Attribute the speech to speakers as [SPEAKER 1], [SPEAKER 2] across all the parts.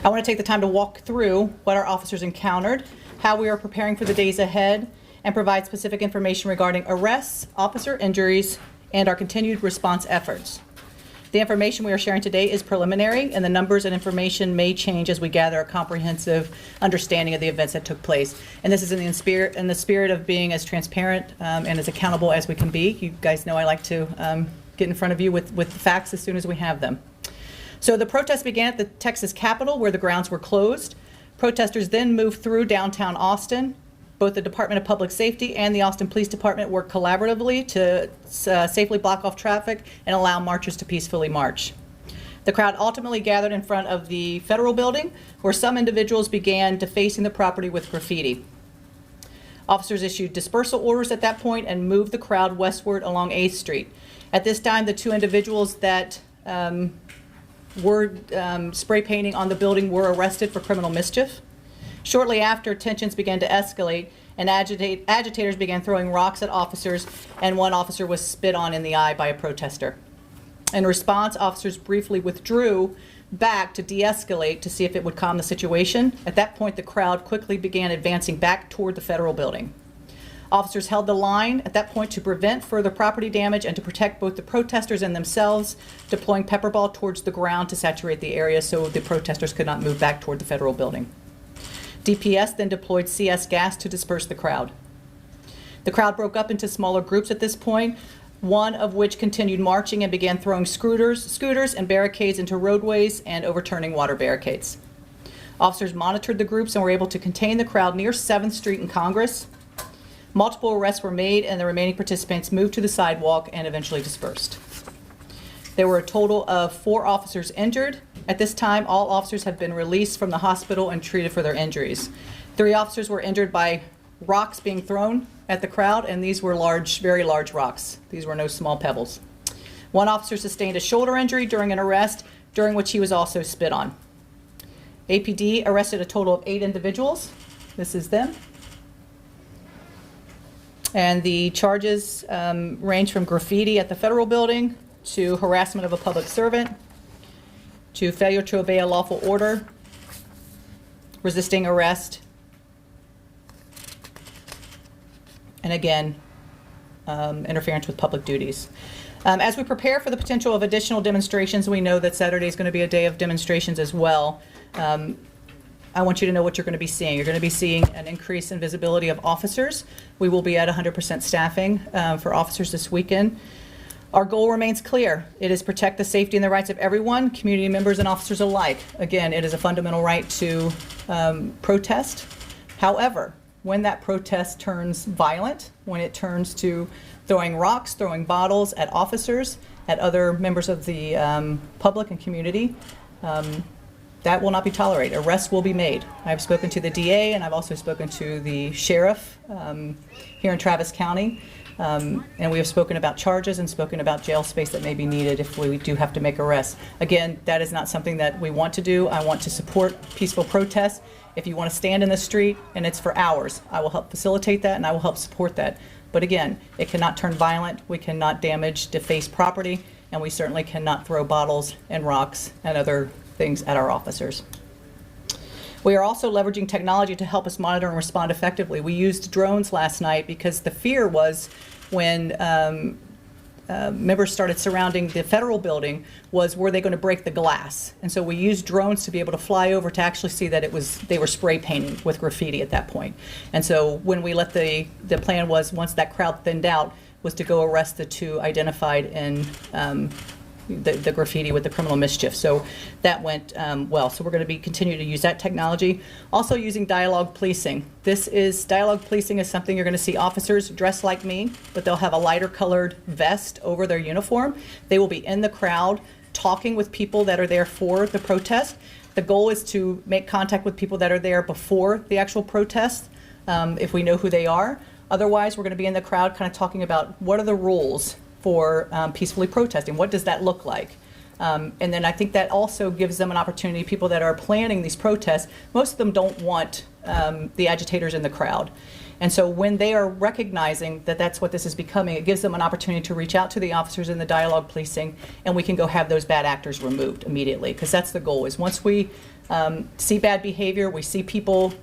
[SPEAKER 1] I want to take the time to walk through what our officers encountered, how we are preparing for the days ahead, and provide specific information regarding arrests, officer injuries, and our continued response efforts. The information we are sharing today is preliminary, and the numbers and information may change as we gather a comprehensive understanding of the events that took place. And this is in the spirit of being as transparent and as accountable as we can be. You guys know I like to get in front of you with the facts as soon as we have them. So the protest began at the Texas Capitol, where the grounds were closed. Protesters then moved through downtown Austin. Both the Department of Public Safety and the Austin Police Department worked collaboratively to safely block off traffic and allow marchers to peacefully march. The crowd ultimately gathered in front of the Federal Building, where some individuals began defacing the property with graffiti. Officers issued dispersal orders at that point and moved the crowd westward along 8th Street. At this time, the two individuals that were spray painting on the building were arrested for criminal mischief. Shortly after, tensions began to escalate, and agitators began throwing rocks at officers, and one officer was spit on in the eye by a protester. In response, officers briefly withdrew back to de-escalate to see if it would calm the situation. At that point, the crowd quickly began advancing back toward the Federal Building. Officers held the line at that point to prevent further property damage and to protect both the protesters and themselves, deploying pepper ball towards the ground to saturate the area so the protesters could not move back toward the Federal Building. DPS then deployed CS gas to disperse the crowd. The crowd broke up into smaller groups at this point, one of which continued marching and began throwing scooters and barricades into roadways and overturning water barricades. Officers monitored the groups and were able to contain the crowd near 7th Street and Congress. Multiple arrests were made, and the remaining participants moved to the sidewalk and eventually dispersed. There were a total of 4 officers injured. At this time, all officers have been released from the hospital and treated for their injuries. 3 officers were injured by rocks being thrown at the crowd, and these were large, very large rocks. These were no small pebbles. 1 officer sustained a shoulder injury during an arrest, during which he was also spit on. APD arrested a total of 8 individuals. This is them. And the charges range from graffiti at the Federal Building to harassment of a public servant, to failure to obey a lawful order, resisting arrest, and again, interference with public duties. As we prepare for the potential of additional demonstrations, we know that Saturday is going to be a day of demonstrations as well. I want you to know what you're going to be seeing. You're going to be seeing an increase in visibility of officers. We will be at 100% staffing for officers this weekend. Our goal remains clear. It is protect the safety and the rights of everyone, community members and officers alike. Again, it is a fundamental right to protest. However, when that protest turns violent, when it turns to throwing rocks, throwing bottles at officers, at other members of the public and community, that will not be tolerated. Arrests will be made. I've spoken to the DA, and I've also spoken to the sheriff here in Travis County. And we have spoken about charges and spoken about jail space that may be needed if we do have to make arrests. Again, that is not something that we want to do. I want to support peaceful protests. If you want to stand in the street and it's for hours, I will help facilitate that and I will help support that. But again, it cannot turn violent. We cannot damage, deface property, and we certainly cannot throw bottles and rocks and other things at our officers. We are also leveraging technology to help us monitor and respond effectively. We used drones last night because the fear was when members started surrounding the Federal Building was, were they going to break the glass? And so we used drones to be able to fly over to actually see that they were spray painting with graffiti at that point. And so when we let the plan was, once that crowd thinned out, was to go arrest the 2 identified in the graffiti with the criminal mischief. So that went well. So we're going to continue to use that technology. Also using dialogue policing. Dialogue policing is something you're going to see officers dressed like me, but they'll have a lighter colored vest over their uniform. They will be in the crowd talking with people that are there for the protest. The goal is to make contact with people that are there before the actual protest, if we know who they are. Otherwise, we're going to be in the crowd kind of talking about what are the rules for peacefully protesting. What does that look like? And then I think that also gives them an opportunity, people that are planning these protests, most of them don't want the agitators in the crowd. And so when they are recognizing that that's what this is becoming, it gives them an opportunity to reach out to the officers in the dialogue policing, and we can go have those bad actors removed immediately, because that's the goal, is once we see bad behavior, we see people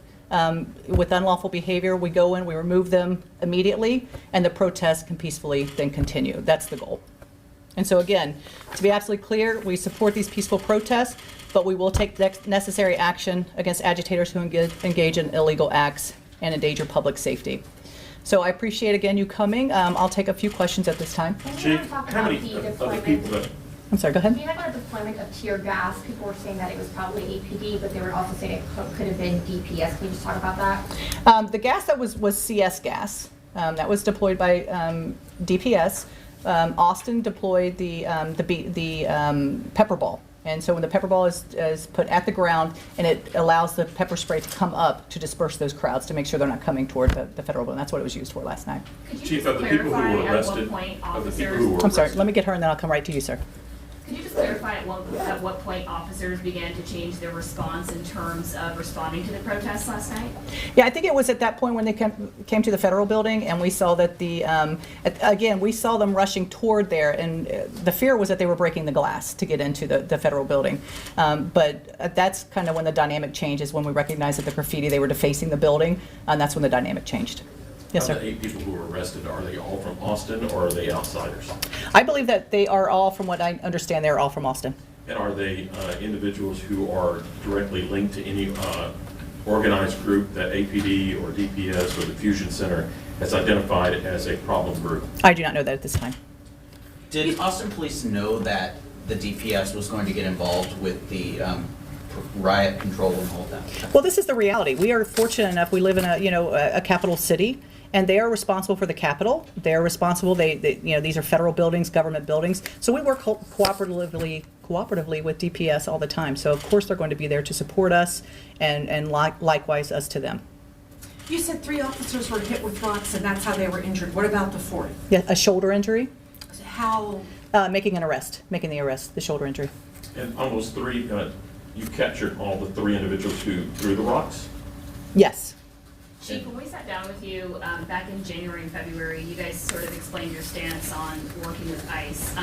[SPEAKER 1] with unlawful behavior, we go in, we remove them immediately, and the protest can peacefully then continue. That's the goal. And so again, to be absolutely clear, we support these peaceful protests, but we will take necessary action against agitators who engage in illegal acts and endanger public safety. So I appreciate, again, you coming. I'll take a few questions at this time.
[SPEAKER 2] Chief, how many other people?
[SPEAKER 1] I'm sorry, go ahead.
[SPEAKER 3] Can you talk about the deployment of tear gas? People were saying that it was probably APD, but they were also saying it could have been DPS. Can you just talk about that?
[SPEAKER 1] The gas that was CS gas. That was deployed by DPS. Austin deployed the pepper ball. And so when the pepper ball is put at the ground, and it allows the pepper spray to come up to disperse those crowds to make sure they're not coming toward the federal building. That's what it was used for last night.
[SPEAKER 2] Chief, of the people who were arrested,
[SPEAKER 1] I'm sorry, let me get her and then I'll come right to you, sir.
[SPEAKER 4] Could you just clarify at what point officers began to change their response in terms of responding to the protests last night?
[SPEAKER 1] Yeah, I think it was at that point when they came to the federal building, and we saw that again, we saw them rushing toward there, and the fear was that they were breaking the glass to get into the federal building. But that's kind of when the dynamic changes, when we recognized that the graffiti, they were defacing the building, and that's when the dynamic changed. Yes, sir.
[SPEAKER 2] The 8 people who were arrested, are they all from Austin or are they outsiders?
[SPEAKER 1] I believe that they are all, from what I understand, they're all from Austin.
[SPEAKER 2] And are they individuals who are directly linked to any organized group that APD or DPS or the Fusion Center has identified as a problem group?
[SPEAKER 1] I do not know that at this time.
[SPEAKER 5] Did Austin Police know that the DPS was going to get involved with the riot control and all that?
[SPEAKER 1] Well, this is the reality. We are fortunate enough. We live in a capital city, and they are responsible for the Capitol. They are responsible. These are federal buildings, government buildings. So we work cooperatively with DPS all the time. So of course they're going to be there to support us, and likewise us to them.
[SPEAKER 6] You said 3 officers were hit with rocks, and that's how they were injured. What about the 4th?
[SPEAKER 1] Yeah, a shoulder injury.
[SPEAKER 6] How?
[SPEAKER 1] Making the arrest, the shoulder injury.
[SPEAKER 2] And on those 3, you captured all the 3 individuals who threw the rocks?
[SPEAKER 1] Yes.
[SPEAKER 4] Chief, when we sat down with you back in January and February, you guys sort of explained your stance on working with ICE.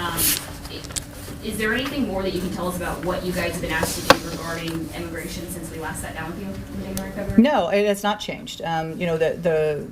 [SPEAKER 4] Is there anything more that you can tell us about what you guys have been asked to do regarding immigration since we last sat down with you in January and February?
[SPEAKER 1] No, it has not changed. The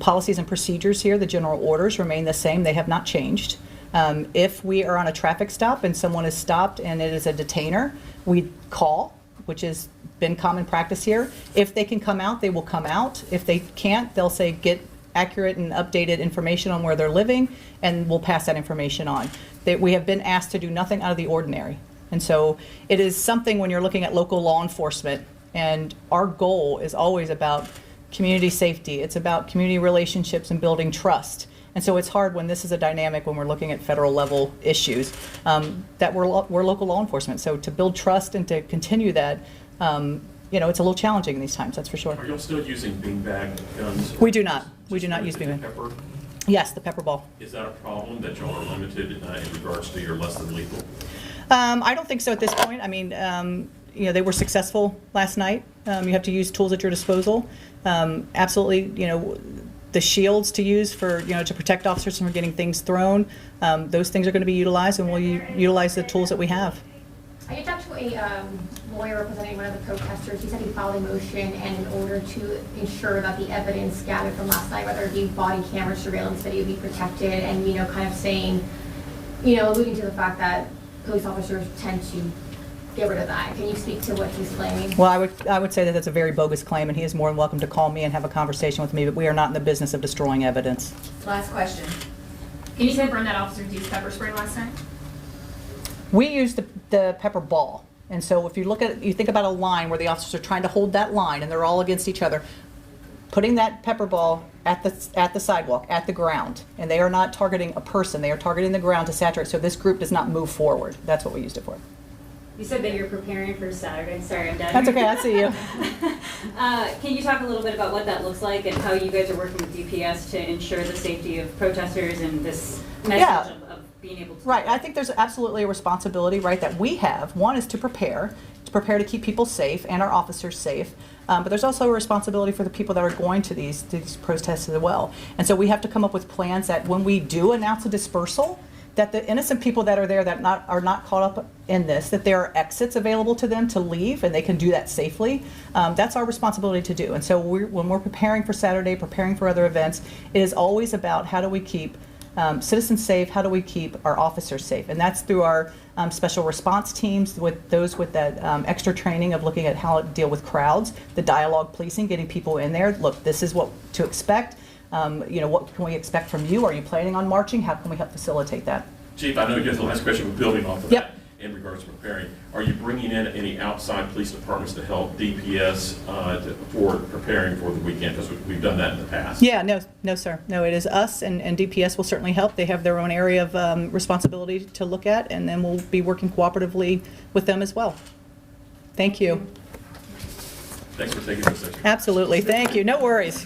[SPEAKER 1] policies and procedures here, the general orders remain the same. They have not changed. If we are on a traffic stop and someone is stopped and it is a detainer, we call, which has been common practice here. If they can come out, they will come out. If they can't, they'll say get accurate and updated information on where they're living, and we'll pass that information on. We have been asked to do nothing out of the ordinary. And so it is something when you're looking at local law enforcement, and our goal is always about community safety. It's about community relationships and building trust. And so it's hard when this is a dynamic, when we're looking at federal level issues, that we're local law enforcement. So to build trust and to continue that, it's a little challenging in these times, that's for sure.
[SPEAKER 2] Are you still using beanbag guns?
[SPEAKER 1] We do not. We do not use beanbag.
[SPEAKER 2] Pepper?
[SPEAKER 1] Yes, the pepper ball.
[SPEAKER 2] Is that a problem that y'all are limited in regards to your less than lethal?
[SPEAKER 1] I don't think so at this point. I mean, they were successful last night. You have to use tools at your disposal. Absolutely, the shields to use for, to protect officers from getting things thrown. Those things are going to be utilized, and we'll utilize the tools that we have.
[SPEAKER 3] I talked to a lawyer representing one of the protesters. He said he filed a motion, and in order to ensure that the evidence gathered from last night, whether it be body camera surveillance video, be protected, and kind of saying, alluding to the fact that police officers tend to get rid of that. Can you speak to what he's claiming?
[SPEAKER 1] Well, I would say that that's a very bogus claim, and he is more than welcome to call me and have a conversation with me, but we are not in the business of destroying evidence.
[SPEAKER 4] Last question. Can you confirm that officers used pepper spray last night?
[SPEAKER 1] We used the pepper ball. And so if you think about a line where the officers are trying to hold that line and they're all against each other, putting that pepper ball at the sidewalk, at the ground, and they are not targeting a person, they are targeting the ground to saturate so this group does not move forward. That's what we used it for.
[SPEAKER 7] You said that you're preparing for Saturday. Sorry, I'm done.
[SPEAKER 1] That's okay, I see you.
[SPEAKER 7] Can you talk a little bit about what that looks like and how you guys are working with DPS to ensure the safety of protesters and this message of being able to...
[SPEAKER 1] Right, I think there's absolutely a responsibility, right, that we have. One is to prepare to keep people safe and our officers safe. But there's also a responsibility for the people that are going to these protests as well. And so we have to come up with plans that when we do announce a dispersal, that the innocent people that are there that are not caught up in this, that there are exits available to them to leave, and they can do that safely. That's our responsibility to do. And so when we're preparing for Saturday, preparing for other events, it is always about how do we keep citizens safe, how do we keep our officers safe? And that's through our special response teams, with those with that extra training of looking at how to deal with crowds, the dialogue policing, getting people in there. Look, this is what to expect. What can we expect from you? Are you planning on marching? How can we help facilitate that?
[SPEAKER 2] Chief, I know you have the last question, but building off of
[SPEAKER 1] Yep.
[SPEAKER 2] that in regards to preparing, are you bringing in any outside police departments to help DPS for preparing for the weekend? Because we've done that in the past.
[SPEAKER 1] Yeah, no, sir. No, it is us, and DPS will certainly help. They have their own area of responsibility to look at, and then we'll be working cooperatively with them as well. Thank you.
[SPEAKER 2] Thanks for taking this.
[SPEAKER 1] Absolutely. Thank you. No worries.